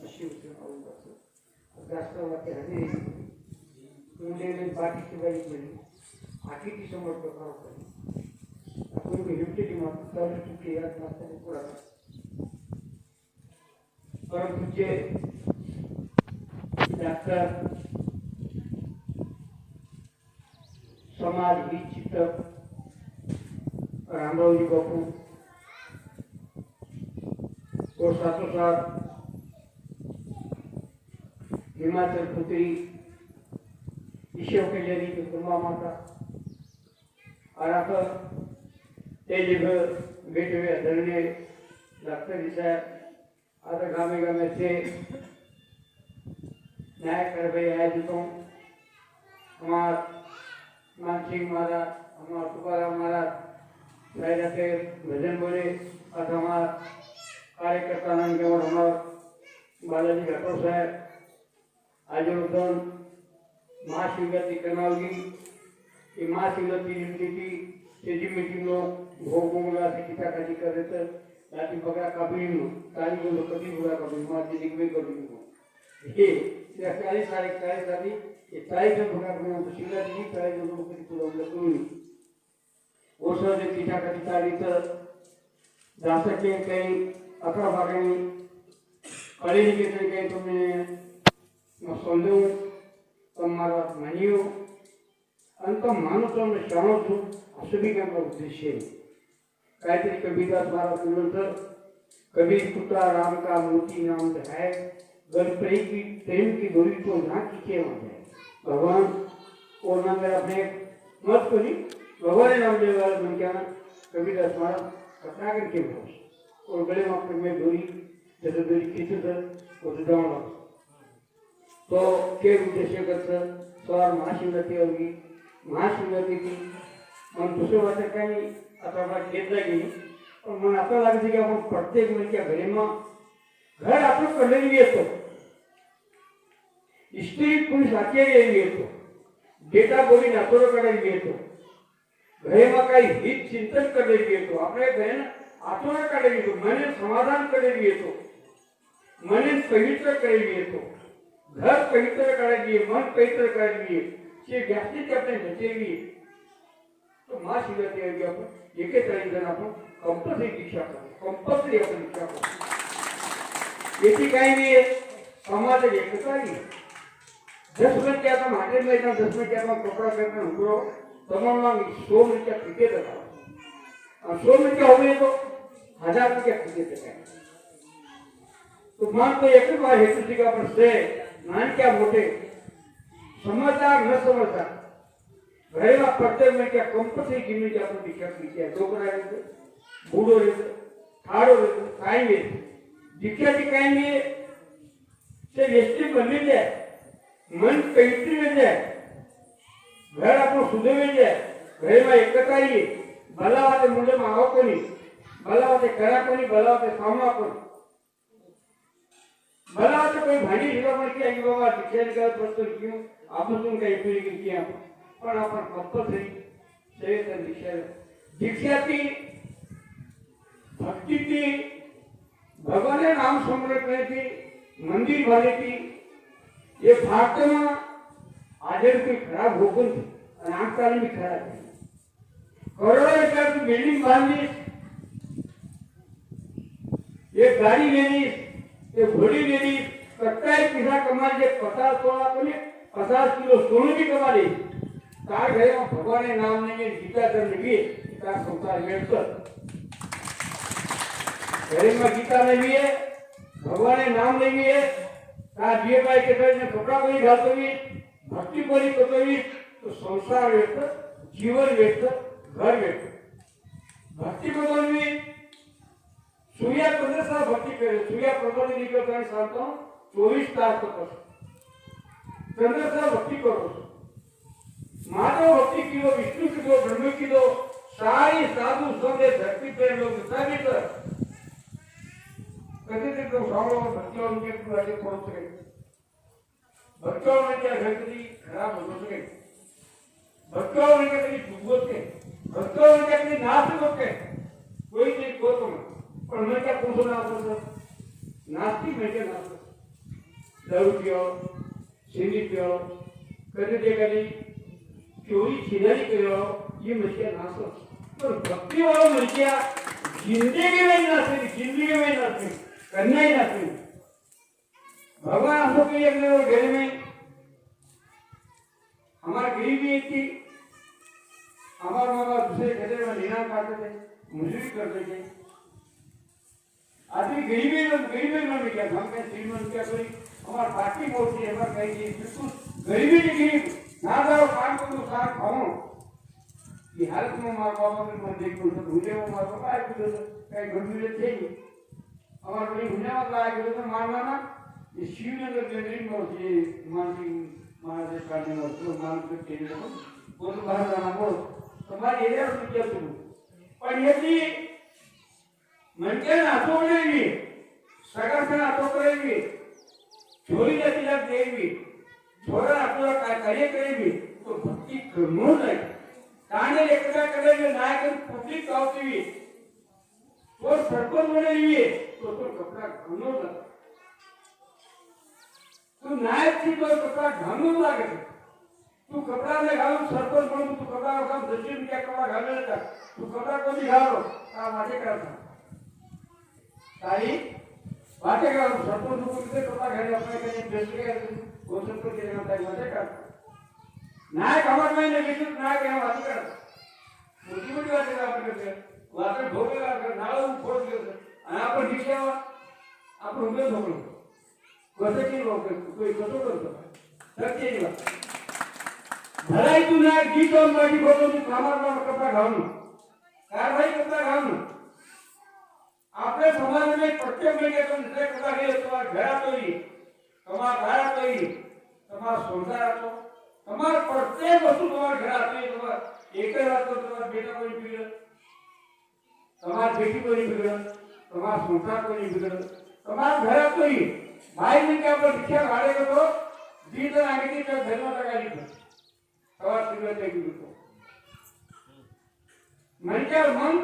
अशी जास्त वाटते हजेरी तुमचे बाकीची बाई केली आखीची समोर प्रकार होता आपण हिमतेची मात्र चालू चुकी यात मात्र पुरा परंतु जे डॉक्टर समाज ही चिंतक रामरावजी बापू और साथों साथ हिमाचल पुत्री ईश्वर के जरिए कुंभा माता और आप तेज बेटे हुए आदरणीय डॉक्टर जी साहब आता गामे गामे से न्याय कर भाई आए जो हमार मानसिंह महाराज हमार तुकाराम महाराज साइड के भजन बोले और हमार कार्यकर्ता केवल हमार बालाजी घाटों साहब आज उदन महाशिवरात्रि करनावली कि महाशिवरात्रि निमित्ती तेजी मीटिंग लोग भोग मंगला से किता काजी कर रहे थे लाठी बगड़ा काबी नो ताली बोलो कभी बुरा कभी मार जी दिखवे कभी नो ये चालीस सारी ये ताई जब बगड़ा कभी हम शिवरात्रि नहीं ताई जो लोग कभी पूरा उल्लेख नहीं वो सब जो किता काजी ताली तो जा सके कहीं अकड़ा भागनी कड़ी निकलने कहीं तुम्हें मसंदो तुम्हारा मनियो अंत मानुषों में शामिल हो असली का उद्देश्य कहते कबीरदास महाराज बोलते कबीर पुत्र राम का मोती नाम है घर प्रेम की डोरी को ना खींचे है भगवान और नाम मेरा अपने मत को नहीं भगवान नाम ले वाले मन क्या कबीरदास महाराज कथा करके बोल और गले में डोरी जैसे डोरी खींचे तो जाऊंगा तो के उद्देश्य करता सवार महाशिवरात्रि होगी महाशिवरात्रि की मन दूसरे बात काही आता बात घेत नाही पण मन आता लागते की आपण प्रत्येक मुलच्या घरी मग घर आपण कलेली येतो स्त्री पुरुष आचार्य येतो डेटा बोली नातोर कडेली येतो घरे मग काही हित चिंतन कडेली येतो आपल्या घरे आतोर कडेली येतो मन समाधान कडेली येतो मन पवित्र कडेली येतो घर पवित्र करायची मन पवित्र करायची ये जास्तीत जास्त नचेवी तो महाशिवरात्रि आएगी अपन एक जण आपण कंपल्सरी दीक्षा करू कंपल्सरी आपण दीक्षा करू याची काही नाही समाज एकता आहे 10 मिनिट आता माटे में 10 मिनिट आता कपड़ा करना हुरो तमाम 100 मिनिट का क्रिकेट था और 100 मिनिट का हो गए तो 1000 रुपये क्रिकेट है तो मान तो एक बार हेतु जी का प्रश्न नान क्या मोटे समझदार न समझदार घरे में प्रत्येक में क्या कंपल्सरी गिनने की अपन दीक्षा की है डोकरा रहते बूढ़ो रहते ठाड़ो रहते खाएंगे दीक्षा की कहेंगे से व्यक्ति बदल जाए मन पवित्र हो जाए घर अपन सुधे हो जाए घरे में एकता ही भला वाले मुंडे में आओ को नहीं भला वाले करा को नहीं भला वाले सामना को भला तो कोई भाड़ी हिला पर किया कि बाबा दीक्षा का प्रश्न क्यों आपस में कहीं पूरी किया पर अपन कंपल्सरी सही तर दीक्षा की भक्ति की भगवान ने नाम स्मरण करे थी मंदिर वाले की ये भारत में आजर की खराब होकर थी और आंखकाल भी खराब थी करोड़ों रुपया की बिल्डिंग बांधी ये गाड़ी लेनी ये घोड़ी लेनी कट्टा पैसा कमा ले 50 किलो सोने भी कमा ले कार घरे में भगवान ने नाम नहीं गीता कर लिए कार संसार मेड़कर घरे में गीता नहीं है भगवान ने नाम नहीं है कार दिए भाई के ने कपड़ा को नहीं घालते हुए भक्ति को नहीं करते हुए तो संसार व्यक्त जीवन व्यक्त घर व्यक्त भक्ति को भी सूर्या प्रदर्शन भक्ति करे सूर्या प्रदर्शन निकलता है सांतो 24 तास तक प्रदर्शन भक्ति करो माधव भक्ति की दो विष्णु की दो ब्रह्म की दो सारी साधु संत धरती पे लोग सभी कर कभी भी तो सामने भक्ति और उनके पूरे पहुंच गए भक्तों में क्या घंटी खराब हो सके भक्तों में क्या कभी डूबों के भक्तों में क्या कभी नाश हो के कोई नहीं को तुम पर मैं क्या पूछना आपको नास्तिक में क्या नास्तिक दारू पियो सिगरेट पियो कधी ते कधी चोरी छिनारी करो ये मनुष्य नासो पर भक्ति वाला मनुष्य जिंदगी में नासे करना ही नासे भगवान आपको के एक घर में हमारी गरीबी थी हमारे माँ बाप दूसरे खेतों में लेना खाते थे मजदूरी करते थे आदमी गरीबी में क्या हम कहीं श्रीमंत क्या करी हमारी पार्टी मोटी है हमारे कहीं बिल्कुल गरीबी नहीं गरीब ना जाओ काम करो साथ खाओ ये हालत में हमारे बाबा ने मन देखो तो भूले वो हमारे बाबा आए तो कहीं गंभीर थे ही हमारे बड़ी भूले मत लाए तो तो मानना ना ये शिवनगर में नहीं मौत ये मानसिंह महाराज काटने में तो मानसिंह के लिए वो तो बाहर जाना बोल तुम्हारी एरिया में क्या सुनो पर यदि मन के नाचो करेगी सगर से नाचो करेगी चोरी जैसी लग देगी छोरा आपको कार्य करेगी तो भक्ति करनो नहीं ताने लेकर करेगी नायक पब्लिक आवती तो सरपंच बनेगी तो कपड़ा घनो लगा तू नायक थी तो कपड़ा घनो लगे तू कपड़ा में घालो सरपंच बनो तू कपड़ा का 10 रुपया कपड़ा घाले लेता तू कपड़ा को भी घालो का बातें करता ताई बातें करो सरपंच को कितने कपड़ा घाले अपने कहीं बेच के वो सरपंच के नाम ताई बातें करता नायक हमारे में नहीं किसी नायक हम बातें करता मोटी बातें करते वाटर ढोकेगा कर नालों फोड़ के यहाँ पर नीचे आप रुपये ढोक लो कैसे की लोग कोई कसो करता सच्ची बात भलाई तू ना गीत और माटी बोलो तू कामर में कपड़ा घालू कारवाई कपड़ा घालू आपने समाज में प्रत्येक में तो दूसरे कपड़ा है तुम्हारा घर आतो ही तुम्हारा घर आतो ही तुम्हारा संसार आतो तुम्हारा प्रत्येक वस्तु तुम्हारा घर आते ही तुम्हारा एक ही बात तो तुम्हारा बेटा कोई बिगड़ तुम्हारा बेटी कोई बिगड़ तुम्हारा संसार कोई बिगड़ तुम्हारा घर आतो ही भाई ने क्या पर भिक्षा भाड़ेगा तो जीत आगे की तो धर्म लगा ली सवाल सुबह तक को मन क्या मन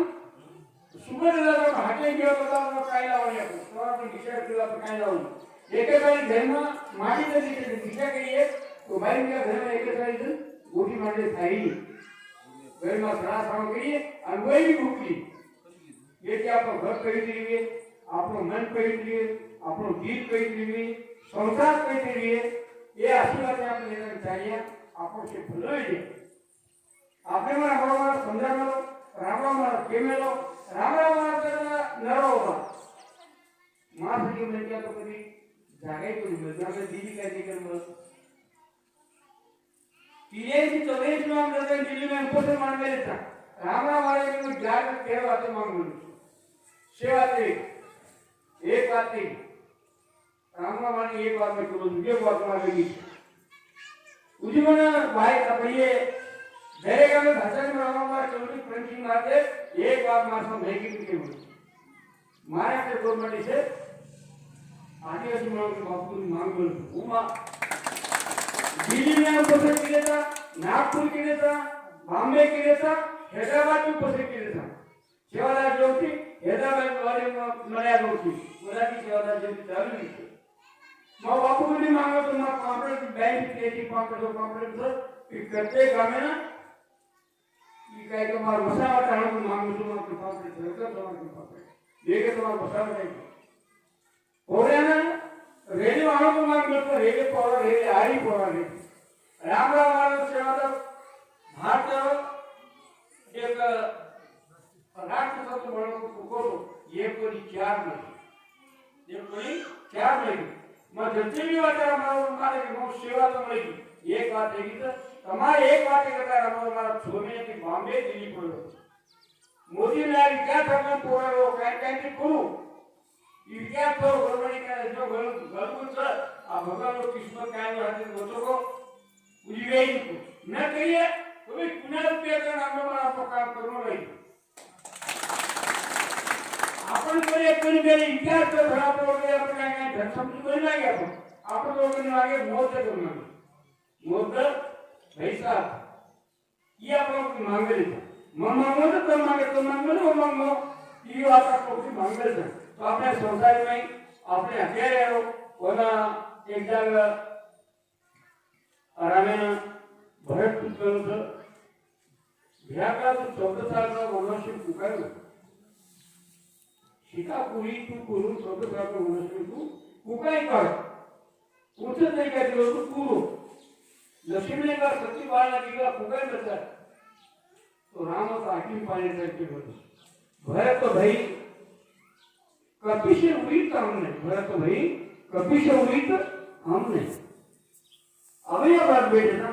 सुबह लगा हाटे गया पता ना काय लावले सवाल पण भिक्षा केला तर काय लावले एके बाई धर्म माटी नदी के भिक्षा करिए तो भाई ने घर में एके बाई दिन गोटी मारले खाई घर में खाना खाओ करिए और वही भी भूखी ये क्या आप घर खरीद लिए आपको मन खरीद लिए आपको गीत खरीद लिए संसार खरीद लिए ये आशीर्वाद आपने लेना चाहिए आपको से भलो ही आपने मारा हमारा समझा लो राम हमारा केमे लो राम हमारा करना नरो होगा मां से मिल गया तो कभी जागे तो मिल गया मैं दीदी कहती कर बोल पीए की चौबीस में हम रहते दिल्ली में ऊपर से मान में लेता राम हमारे के में ज्ञान के बातें मांग बोलूं सेवा एक बात नहीं राम हमारी एक बात में बोलूं ये बात मांगेगी उसी में भाई अपने मेरे गांव में भाषा में रहा हूँ चौधरी प्रेमसिंह मारते एक बात मारता हूँ नहीं की हुई मारे अपने गवर्नमेंट से आदिवासी मांग के बापू मांग बोल उमा दिल्ली में उपस्थित किया था नागपुर किया था बॉम्बे किया था हैदराबाद में उपस्थित किया था सेवादार ज्योति हैदराबाद वाले मर्यादा होती मराठी सेवादार ज्योति चालू नहीं थी माँ बापू को नहीं मांगा तो माँ कॉम्प्लेट बैंक के कॉम्प्लेट तो करते काम है ना ये कहे तो मार मसाला टाणो को मांगो तो मार कॉम्प्लेट रहता तो मार कॉम्प्लेट लेके तो मार मसाला जाएगा हो रहा ना रेडी वालों को मांगो तो रेडी पौड़ा रेडी आरी पौड़ा रेडी राम वालों से मतलब भारत एक राष्ट्र सबसे बड़ा को ये कोई चार नहीं मैं जल्दी भी बता रहा हूँ हमारे की सेवा तो मिलेगी एक बात है कि हमारे एक बात है कि हमारा छोड़ने की बॉम्बे दिल्ली पड़ो मोदी ने आज क्या करना पूरा वो कैंटी करूँ ये क्या तो गवर्नमेंट का जो गलत सर आप भगवान को किस्मत क्या है हमारे बच्चों को उजगे ही न करिए तो भी पुनरुत्पादन करना हमारा आपको काम करना नहीं आपण कोणी कोणी गेले इतिहास तर भरा पडले आपण काय काय धन समजून कोणी नाही आपण लोकांनी मागे मोर्चा करून मोर्चा पैसा ये आपण मांगे मग मांगो तो मांगो वो मांगो ये बात आपको की मांगे तो अपने संसार में अपने हथियार वना एक जागा रामेनं भरत पुत्र ह्या काळात 14 मनुष्य पुकारलं सीता पुरी तू करून 14 मनुष्य तू पुकाय कर पुढचं नाही काय तू करू लक्ष्मीने का सती बाळाला तिला पुकाय बसला तो रामाचा आखिर पाणी करते होतो भरत भाई कपिश उड़ीत हमने भरत भाई कपिश उड़ीत हमने अभी ये बात बेटे ना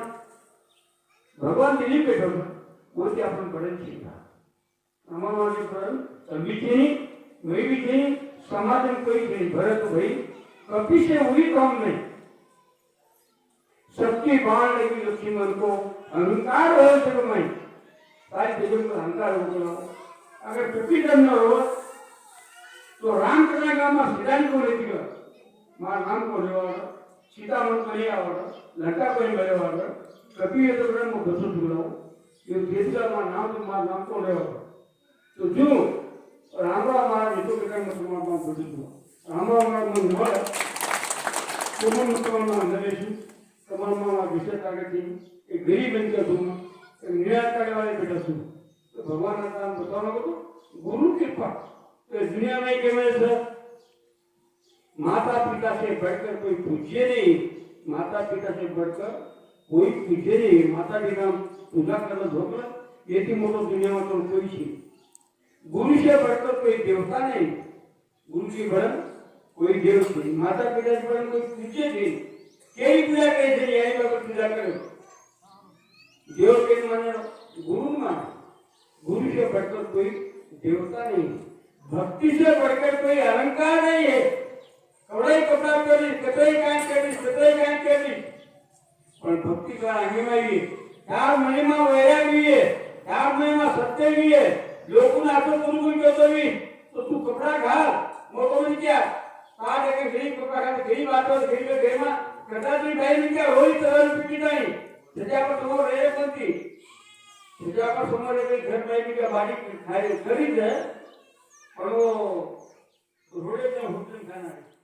भगवान दिली बैठो वो ते आपण पढ़न सीखा हमारा वाले पढ़न संविधानी वैविध्य समाज में कोई नहीं भरत भाई कपिश उड़ीत हमने सबकी बाण लगी लक्ष्मण को अहंकार हो सके मैं सारी चीजों को अहंकार हो गया अगर टुकी न हो तो राम करना गाँव में सीता को लेती है मार राम को लेवाड़ सीता मन को ले आवाड़ लंका को ले आवाड़ कभी ये तो बड़ा मुझे बसु जुड़ाओ ये देशला मार नाम को लेवाड़ तो जो रामरा मार ये तो कितना मुसलमान मार बसु जुड़ा रामरा मार मन हुआ कुमन मुसलमान नरेशु कमल मामा विषय ताकत दी एक गरीब बन के तुम एक निराश करने वाले बेटा सुन तो भगवान का नाम बताओ ना तो गुरु कृपा तो दुनिया में क्या मैं माता पिता से बढ़कर कोई पूज्य नहीं माता पिता से बढ़कर कोई पूज्य नहीं माता पिता पूजा करना धोखा ये थी मोटो दुनिया में तो कोई सी गुरु से बढ़कर कोई देवता नहीं गुरु की बढ़न कोई देव नहीं माता पिता से बढ़न कोई पूज्य नहीं केही पूजा कैसे यही बाबा पूजा करो देव के माने गुरु माने गुरु से बढ़कर कोई देवता नहीं भक्ति से बढ़कर कोई अलंकार नहीं है कपड़े कपड़ा करी कतई कान करी पर भक्ति का अंगीमाई यार महिमा वैरागी है यार महिमा सत्य भी है लोगों ने आपको गुरु कहते भी तो तू कपड़ा घाल मोटो में क्या आज एक गरीब कपड़ा घाल गरीब आता है गरीब घर में कदा तुम भाई में क्या होई तरह पिटी नहीं सजा पर समोर रे बनती सजा पर समोर रे घर भाई में क्या बाड़ी खाए खरीद है और वो रोडे पे होटल खाना है।